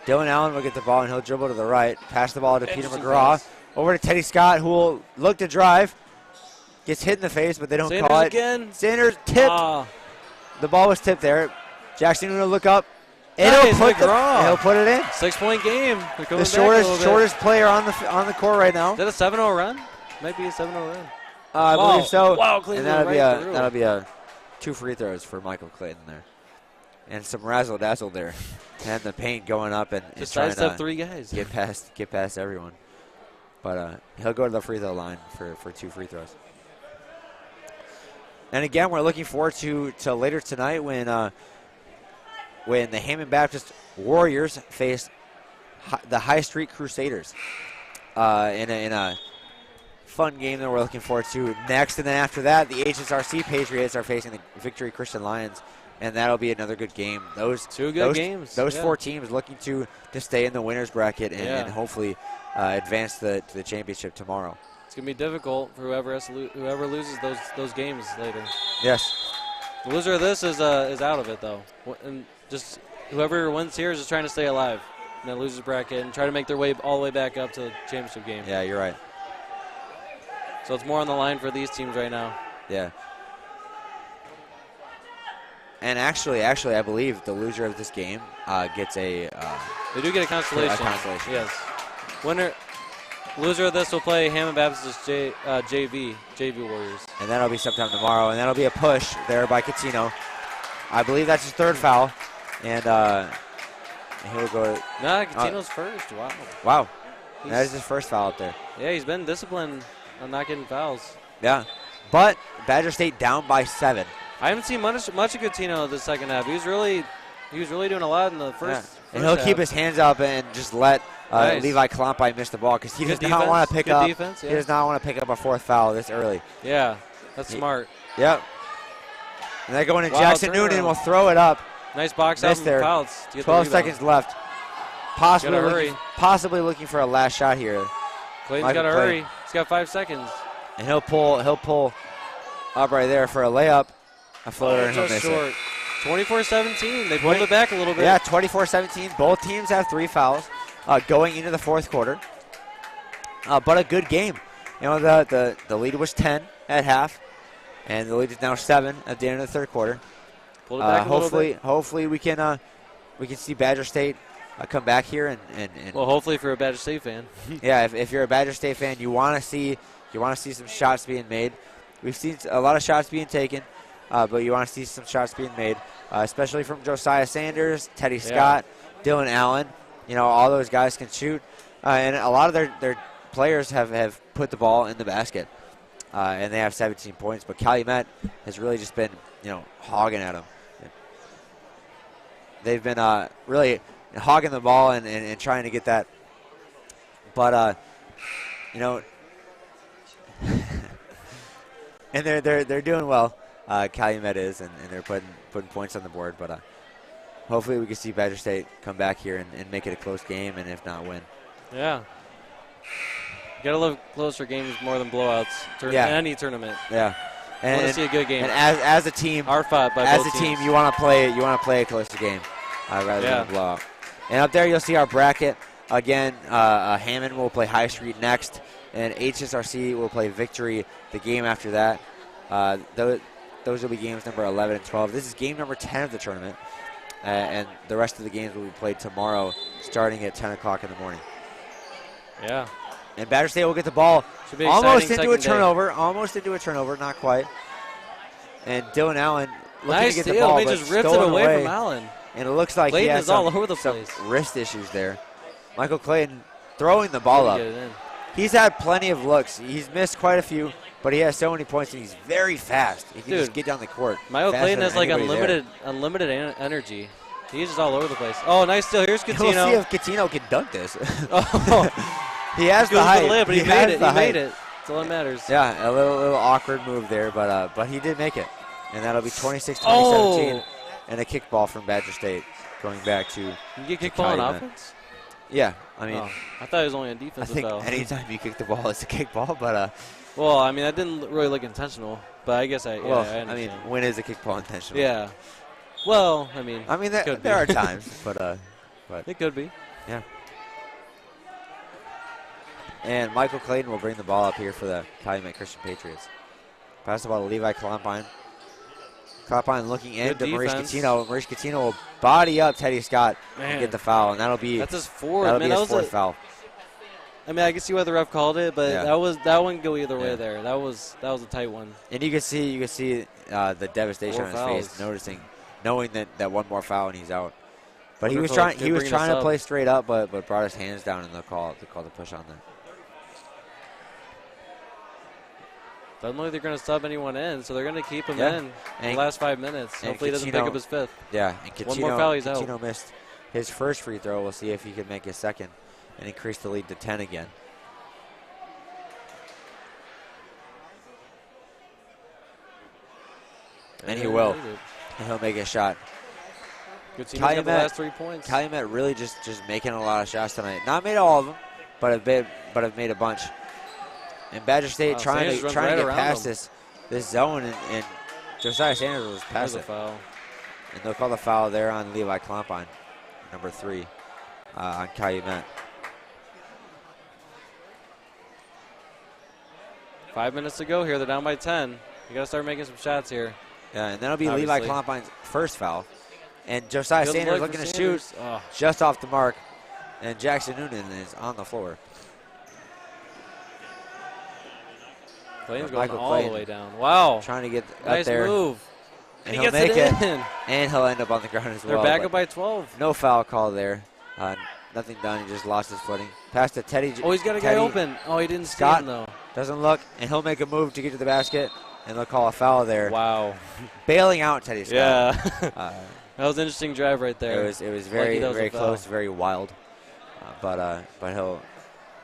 Dylan Allen will get the ball and he'll dribble to the right, pass the ball to Peter McGraw, over to Teddy Scott, who will look to drive. Gets hit in the face, but they don't call it. Again. Sanders tipped. The ball was tipped there. Jackson will look up. And he'll put it in. 6-point game. The shortest player on the court right now. Is that a 7-0 run? Might be a 7-0 run. I believe so. Wow, and that'll be a 2 free throws for Michael Clayton there. And some razzle dazzle there. And the paint going up and just trying to 3 guys. Get past everyone. But he'll go to the free throw line for 2 free throws. And again, we're looking forward to later tonight when the Hammond Baptist Warriors face the High Street Crusaders in a fun game that we're looking forward to next. And then after that, the HSRC Patriots are facing the Victory Christian Lions, and that'll be another good game. Those two good games. Those 4 teams looking to stay in the winners bracket and hopefully advance to the championship tomorrow. It's gonna be difficult for whoever loses those games later. Yes. The loser of this is out of it though, and just whoever wins here is just trying to stay alive in that losers bracket and try to make their way all the way back up to the championship game. Yeah, you're right. So it's more on the line for these teams right now. Yeah. And actually, I believe the loser of this game gets a. They do get a consolation. Yes. Loser of this will play Hammond Baptist JV Warriors. And that'll be sometime tomorrow, and that'll be a push there by Catino. I believe that's his 3rd foul, and he'll go. Nah, Catino's first. Wow. Wow. That is his first foul up there. Yeah, he's been disciplined on not getting fouls. Yeah, but Badger State down by 7. I haven't seen much of Coutinho this second half. He was really doing a lot in the first. And he'll half. Keep his hands up and just let Nice. Levi Columbine miss the ball because he does not want to pick up. Defense, yeah. He does not want to pick up a 4th foul this early. Yeah, that's smart. Yep. And they're going to Jackson Noonan. Will throw it up. Nice box out there. Fouls to get 12 seconds left. Possibly looking for a last shot here. Clayton's got to hurry. He's got 5 seconds. And he'll pull up right there for a layup. A floater, and he'll miss it. 24-17. They pulled it back a little bit. Yeah, 24-17. Both teams have 3 fouls going into the 4th quarter. But a good game. You know, the lead was 10 at half, and the lead is now 7 at the end of the 3rd quarter. Pulled it back a little bit. Hopefully we can see Badger State come back here and well, hopefully for a Badger State fan. Yeah, if you're a Badger State fan, you want to see some shots being made. We've seen a lot of shots being taken. But you want to see some shots being made, especially from Josiah Sanders, Teddy Scott, Dylan Allen. You know, all those guys can shoot. And a lot of their players have put the ball in the basket. And they have 17 points. But Calumet has really just been, hogging at them. They've been really hogging the ball and trying to get that. But, and they're doing well. Calumet is, and they're putting points on the board. But hopefully we can see Badger State come back here and make it a close game, and if not, win. Yeah. You got to love closer games more than blowouts in any tournament. Yeah. And want to see a good game. And as a team, you want to play a closer game rather than a blowout. And up there you'll see our bracket. Again, Hammond will play High Street next, and HSRC will play Victory the game after that. Those will be games number 11 and 12. This is game number 10 of the tournament, and the rest of the games will be played tomorrow starting at 10 o'clock in the morning. Yeah. And Badger State will get the ball almost into a turnover, not quite. And Dylan Allen looking to get the ball, but just ripped it away from Allen. And it looks like Clayton he has all over the place. Wrist issues there. Michael Clayton throwing the ball up. He's had plenty of looks. He's missed quite a few, but he has so many points, and he's very fast. He can just get down the court. Michael Clayton has like unlimited energy. He's just all over the place. Oh, nice steal. Here's Coutinho. We'll see if Coutinho can dunk this. He has the height. But he made it. That's all that matters. Yeah, a little awkward move there, but he did make it. And that'll be 26-17 and a kickball from Badger State going back to You get kickball on offense? Yeah, I mean. I thought it was only on defense. I think anytime you kick the ball, it's a kickball, but. Well, I mean, that didn't really look intentional, but I guess I mean, when is a kickball intentional? Yeah. Well, I mean, there are times, but it could be. Yeah. And Michael Clayton will bring the ball up here for the Calumet Christian Patriots. Pass the ball to Levi Columbine. Columbine looking into Maurice Coutinho. Maurice Coutinho will body up Teddy Scott and get the foul, and that's his fourth. That'll be his fourth foul. I mean, I can see why the ref called it, but that one go either way there. That was a tight one. And you can see the devastation on his face, knowing that one more foul and he's out. But he was trying to play straight up, but brought his hands down in the call to push on that. Doesn't look like they're going to sub anyone in, so they're going to keep him in the last 5 minutes. Hopefully he doesn't pick up his fifth. Yeah, and Coutinho, one more foul, he's out. Coutinho missed his first free throw. We'll see if he can make his second and increase the lead to 10 again. And he will. And he'll make a shot. Good team got the last 3 points. Calumet really just making a lot of shots tonight. Not made all of them, but have made a bunch. And Badger State trying to get past this zone, and Josiah Sanders was past it. Foul. And they'll call the foul there on Levi Klompine, number 3, on Calumet. 5 minutes to go here. They're down by 10. You got to start making some shots here. Yeah, and that'll be Obviously. Levi Klompine's first foul. And Josiah Good Sanders look looking for to Sanders. shoot Oh. just off the mark. And Jackson Noonan is on the floor. Clayton's But going Michael all Clayton the way down. Wow. trying to get Nice up there. move. And He he'll gets make it in. And he'll end up on the ground as They're well. back but up by 12. no foul call there. Nothing done. He just lost his footing. Pass to Teddy. Oh, he's got a guy Teddy open. Oh, he didn't Scott stand, though. doesn't look, and he'll make a move to get to the basket, and they'll call a foul there. Wow. Bailing out Teddy Scott. Yeah. That was an interesting drive right there. It was very that was very a foul. close, very wild. But he'll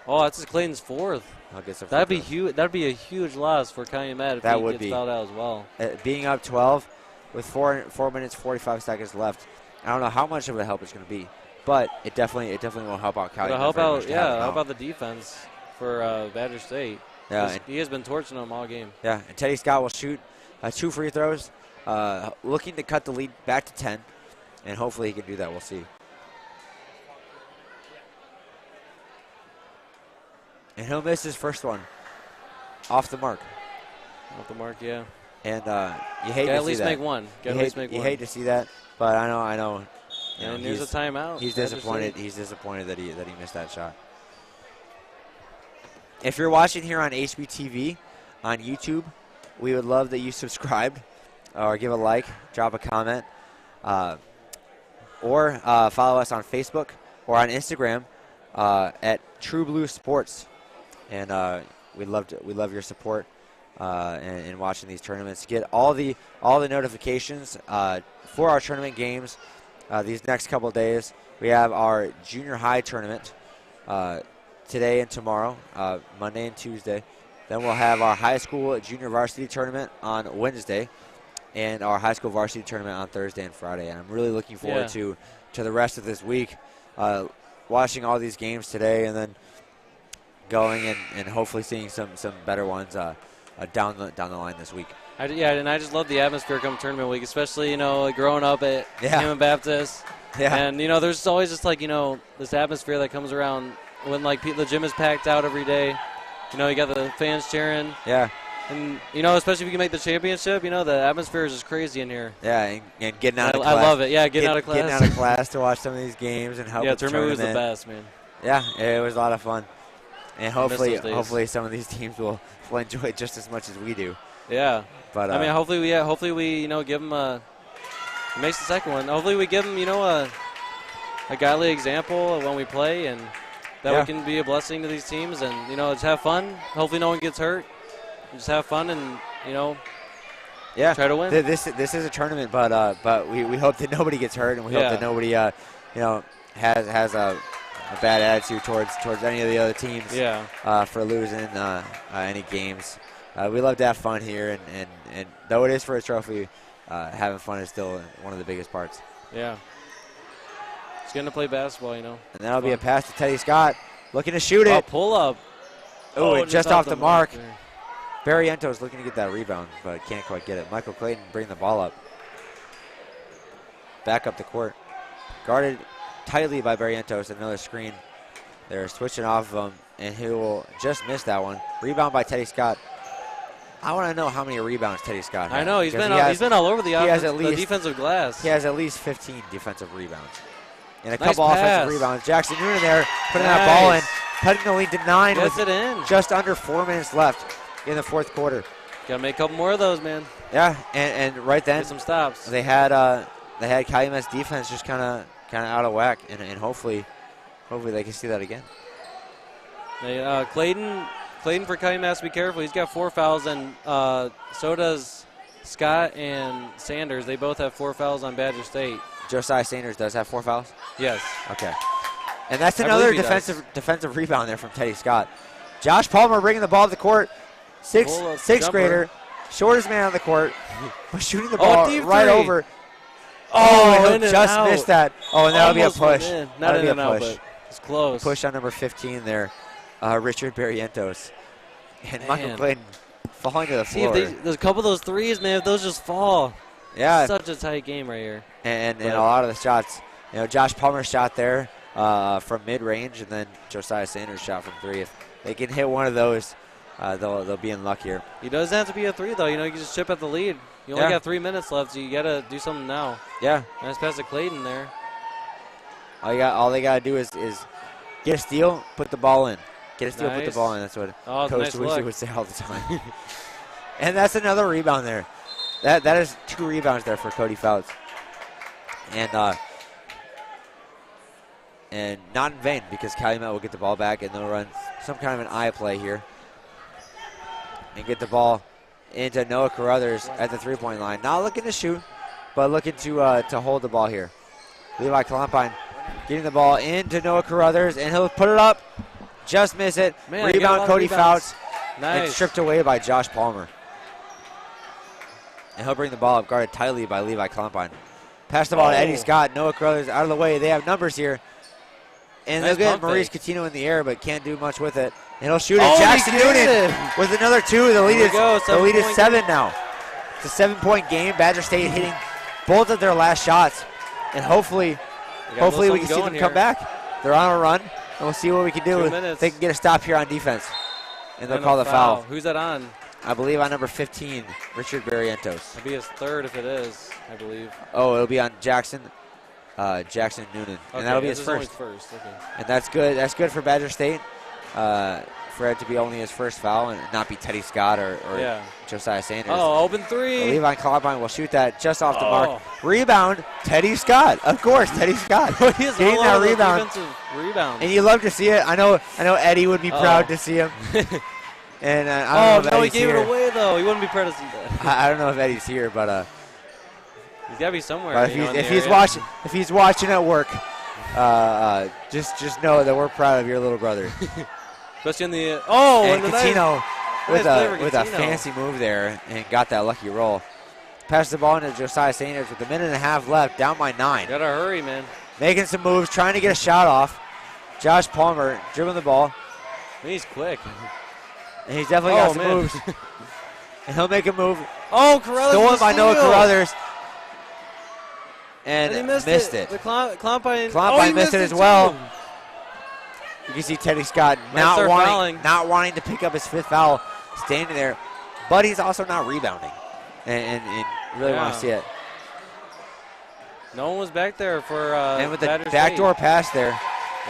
Oh, that's Clayton's 4th. get some. That'd be free huge. That'd be a huge loss for Calumet if That he would gets be. fouled out as well. throws. Being up 12 with 4 minutes 45 seconds left. I don't know how much of a help it's going to be, but it definitely will help out Calumet. It'll help very out. much to have him Yeah, how out. about the defense for Badger State? Yeah, and, He has been torching them all game. yeah, and Teddy Scott will shoot 2 free throws, looking to cut the lead back to 10, and hopefully he can do that. We'll see. And he'll miss his first one off the mark. Off the mark, yeah. And you hate Got to at see least that. make one. Got at least make You one. hate to see that, but I know. You know, And there's a timeout. He's Badger disappointed. State. He's disappointed that he missed that shot. If you're watching here on HBTV on YouTube, we would love that you subscribed or give a like, drop a comment, or follow us on Facebook or on Instagram at True Blue Sports. And we love your support in watching these tournaments. Get all the notifications for our tournament games these next couple days. We have our junior high tournament today and tomorrow, Monday and Tuesday. Then we'll have our high school junior varsity tournament on Wednesday, and our high school varsity tournament on Thursday and Friday. And I'm really looking forward to the rest of this week, watching all these games today, and then going and hopefully seeing some better ones down the line this week. And I just love the atmosphere come tournament week, especially, growing up at Hammond Baptist. Yeah. And, there's always just, this atmosphere that comes around when, the gym is packed out every day. You got the fans cheering. Yeah. And, especially if you can make the championship, the atmosphere is just crazy in here. Yeah, and getting out of class. I love it. Yeah, getting out of class. Getting out of class to watch some of these games and help with the tournament tournament. was the best, man. Yeah, it was a lot of fun. And hopefully some of these teams will enjoy it just as much as we do. Yeah. But hopefully we give them he makes the second one. Hopefully we give them, a godly example when we play, and that we can be a blessing to these teams, and just have fun. Hopefully no one gets hurt. Just have fun and try to win. This is a tournament, but we hope that nobody gets hurt, and we hope that nobody has a bad attitude towards any of the other teams for losing any games. We love to have fun here, and though it is for a trophy, having fun is still one of the biggest parts. Yeah. It's getting to play basketball, And that'll be a pass to Teddy Scott, looking to shoot it. Pull up. And just off the mark. Barrientos looking to get that rebound, but can't quite get it. Michael Clayton bringing the ball up. Back up the court. Guarded tightly by Barrientos. Another screen. They're switching off of him, and he will just miss that one. Rebound by Teddy Scott. I want to know how many rebounds Teddy Scott has. I know. He's been all over the defensive glass. He has at least 15 defensive rebounds. And a Nice couple pass. offensive rebounds. Jackson Noonan there putting that ball in. Cutting the lead to 9 Gets with it in. just under 4 minutes left in the fourth quarter. Got to make a couple more of those, man. Yeah, and right then Get some stops. they had Calumet's defense just kind of out of whack, and hopefully they can see that again. Clayton for Calumet has to be careful. He's got 4 fouls, and so does Scott and Sanders. They both have 4 fouls on Badger State. Josiah Sanders does have 4 fouls? Yes. Okay. And that's another defensive rebound there from Teddy Scott. Josh Palmer bringing the ball to the court. Sixth grader shortest man on the court, but shooting the ball deep right three. over. Oh, he'll in and just out. miss that. Oh, and that'll be a Almost went push. in. Not That'll in be a and out, push. but it's close. Push on number 15 there, Richard Barrientos. And Michael Man. Clayton falling to the See, floor. there's a couple of those threes, man. If those just fall. Yeah. Such a tight game right here. And a lot of the shots, Josh Palmer shot there from mid-range, and then Josiah Sanders shot from 3. If they can hit one of those, they'll be in luck here. He doesn't have to be a 3, though. You can just chip at the lead. You only Yeah. got 3 minutes left, so you got to do something now. Yeah. Nice pass to Clayton there. All they got to do is get a steal, put the ball in. Get a steal, put the Nice. ball in. That's what Oh, Coach nice Lucy look. would say all the time. And that's another rebound there. That is 2 rebounds there for Cody Fouts. And not in vain, because Calumet will get the ball back and they'll run some kind of an eye play here and get the ball into Noah Carruthers at the 3-point line. Not looking to shoot, but looking to hold the ball here. Levi Columbine getting the ball into Noah Carruthers, and he'll put it up. Just miss it. Man, I got a lot Rebound of Cody rebounds. Fouts. Nice. And stripped away by Josh Palmer. And he'll bring the ball up, guarded tightly by Levi Columbine. Pass the ball to Eddie Scott. Noah Carruthers out of the way. They have numbers here. And Nice they'll get pump Maurice fake. Catino in the air, but can't do much with it. And he'll shoot it. Oh, Jackson he did Noonan it. with another 2. The lead Here we is go, the lead is 7-point 7 game. now. It's a 7-point game. Badger State hitting both of their last shots. And hopefully We got a little we can see them something come going back. They're on a run. And we'll see what we can do 2 if minutes. they can get a stop here on defense. And they'll And call a the foul. Who's that on? I believe on number 15, Richard Barrientos. It'll be his 3rd if it is, I believe. Oh, it'll be on Jackson Noonan. And that'll be his this is only first. Okay. And that's good. That's good for Badger State. For it to be only his first foul and not be Teddy Scott or Yeah. Josiah Sanders. Oh, open 3. Levi Columbine will shoot that just off the mark. Oh. Rebound, Teddy Scott. Of course, Teddy Scott. He is Getting all that over those rebound. defensive rebounds. And you love to see it. I know Eddie would be proud to see him. And I don't know if no, he Eddie's gave here. it away, though. He wouldn't be proud to see that. I don't know if Eddie's here, but He's got to be somewhere. But if he's watching at work, just know that we're proud of your little brother. Especially in the And the Catino with Nice play for a Catino. fancy move there and got that lucky roll. Passes the ball into Josiah Sanders with a minute and a half left, down by 9. Gotta hurry, man. Making some moves, trying to get a shot off. Josh Palmer dribbling the ball, He's quick. and he's definitely got some man. moves. And he'll make a move. Oh, Carruthers. Stolen by Noah steal. Carruthers. And he And missed it. The Columbine. Columbine he missed it as too. well. You can see Teddy Scott start fouling. not wanting to pick up his 5th foul, standing there, but he's also not rebounding, and really want to see it. No one was back there for And with the Badger backdoor State. pass there,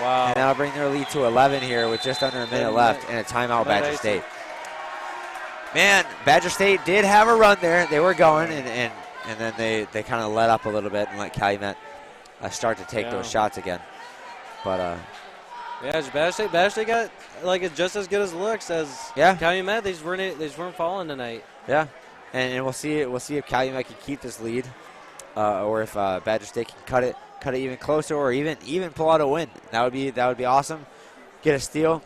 Wow. and that'll bring their lead to 11 here with just under a minute left and a timeout. Badger State. Man, Badger State did have a run there. They were going, and then they kind of let up a little bit and let Calumet start to take those shots again. But yeah, Badger State got it just as good as looks as Calumet. They just weren't falling tonight. Yeah, and we'll see if Calumet can keep this lead, or if Badger State can cut it even closer, or even pull out a win. That would be awesome. Get a steal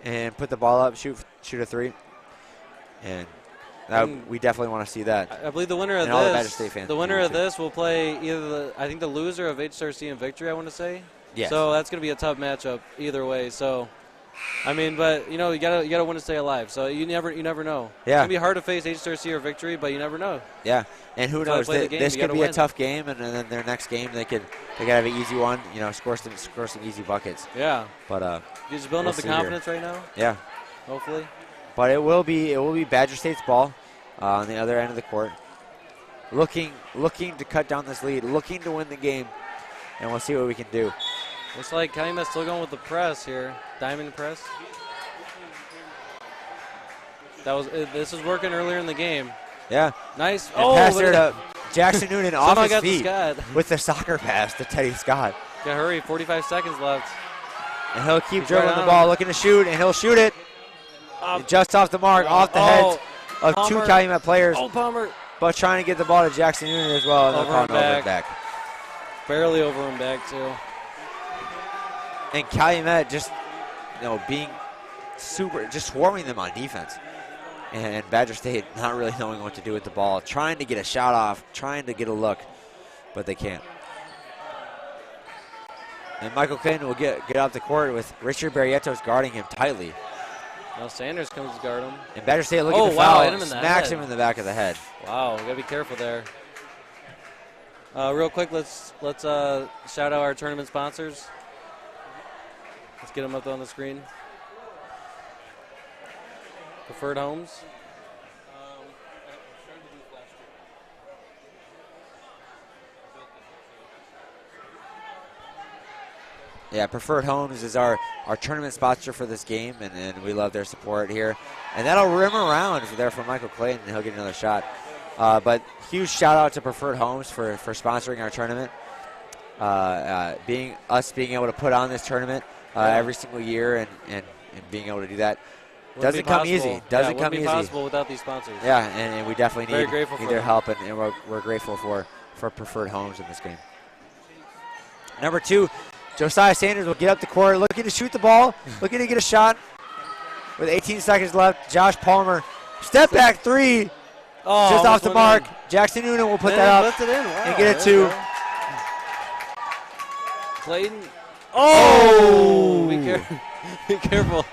and put the ball up, shoot a 3, and we definitely want to see that. I believe the winner of and all the Badger State fans. the winner of this will play either the loser of HRC and Victory. I want to say. Yes. So that's going to be a tough matchup either way. So, I mean, but you gotta win to stay alive. So you never know. Yeah. It's gonna be hard to face HRC or Victory, but you never know. Yeah, and who knows? This could be a tough game, and then their next game they could have an easy one. Score some easy buckets. Yeah. But you're just building up the confidence right now. Yeah. Hopefully. But it will be Badger State's ball on the other end of the court, looking to cut down this lead, looking to win the game, and we'll see what we can do. Looks like Calumet's still going with the press here. Diamond press. This was working earlier in the game. Yeah. Nice. And pass there to Jackson Noonan off his got feet to with the soccer pass to Teddy Scott. Gotta hurry. 45 seconds left. And he'll keep He's dribbling right the ball, looking to shoot, and he'll shoot it just off the mark, off the heads of Palmer. 2 Calumet players. Oh, Palmer. But trying to get the ball to Jackson Noonan as well, and they're calling over and back. Barely over and back too. And Calumet just being just swarming them on defense. And Badger State not really knowing what to do with the ball, trying to get a shot off, trying to get a look, but they can't. And Michael Clayton will get off the court with Richard Barrientos guarding him tightly. Now Sanders comes to guard him. And Badger State looking to wow, foul, hit him in the smacks head. him in the back of the head. Wow, we gotta be careful there. Real quick, let's shout out our tournament sponsors. Let's get them up on the screen. Preferred Homes. Yeah, Preferred Homes is our tournament sponsor for this game, and we love their support here. And that'll rim around there for Michael Clayton, and he'll get another shot. But huge shout out to Preferred Homes for sponsoring our tournament. Being able to put on this tournament every single year and being able to do that doesn't come easy. Doesn't come easy. Possible without these sponsors. Yeah, and we definitely need their help, and we're grateful for Preferred Homes in this game. Number 2, Josiah Sanders will get up the court, looking to shoot the ball, looking to get a shot. With 18 seconds left, Josh Palmer, step back 3, just off the mark. Jackson Noonan will put that up and get it 2. Clayton. Oh! Be careful.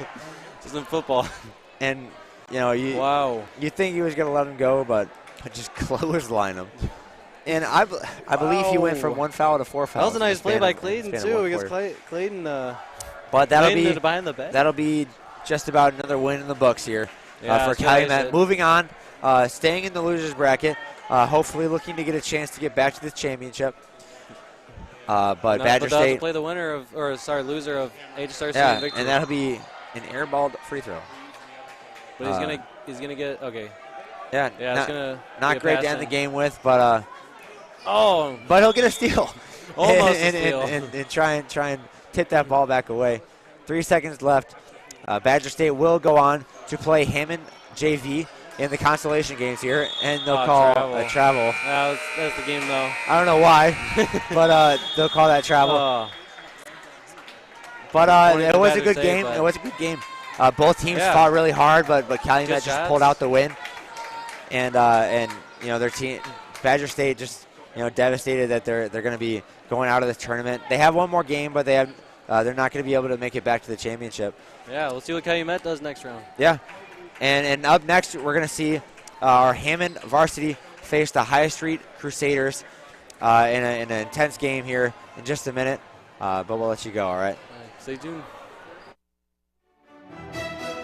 This isn't football. And, you think he was going to let him go, but just clothesline him. And I believe he went from 1 foul to 4 fouls. That was a nice play by Clayton, too, because Clayton but behind the back. That'll be just about another win in the books here for so Calumet. Moving on, staying in the losers bracket, hopefully looking to get a chance to get back to the championship. Badger State play the loser of HSRC victory. and that'll be an airballed free throw. But he's gonna get okay. Yeah, it's gonna not great to end the game with, but but he'll get a steal. Almost and, a steal. And try and tip that ball back away. 3 seconds left. Badger State will go on to play Hammond JV in the consolation games here, and they'll call a travel. That's the game, though. I don't know why, but they'll call that travel. But it was a good game. It was a good game. Both teams fought really hard, but Calumet just pulled out the win. And their team, Badger State, just devastated that they're going to be going out of this tournament. They have one more game, but they're not going to be able to make it back to the championship. Yeah, we'll see what Calumet does next round. Yeah, and up next we're going to see our Hammond varsity face the High Street Crusaders in an intense game here in just a minute. But we'll let you go. All right. Stay tuned.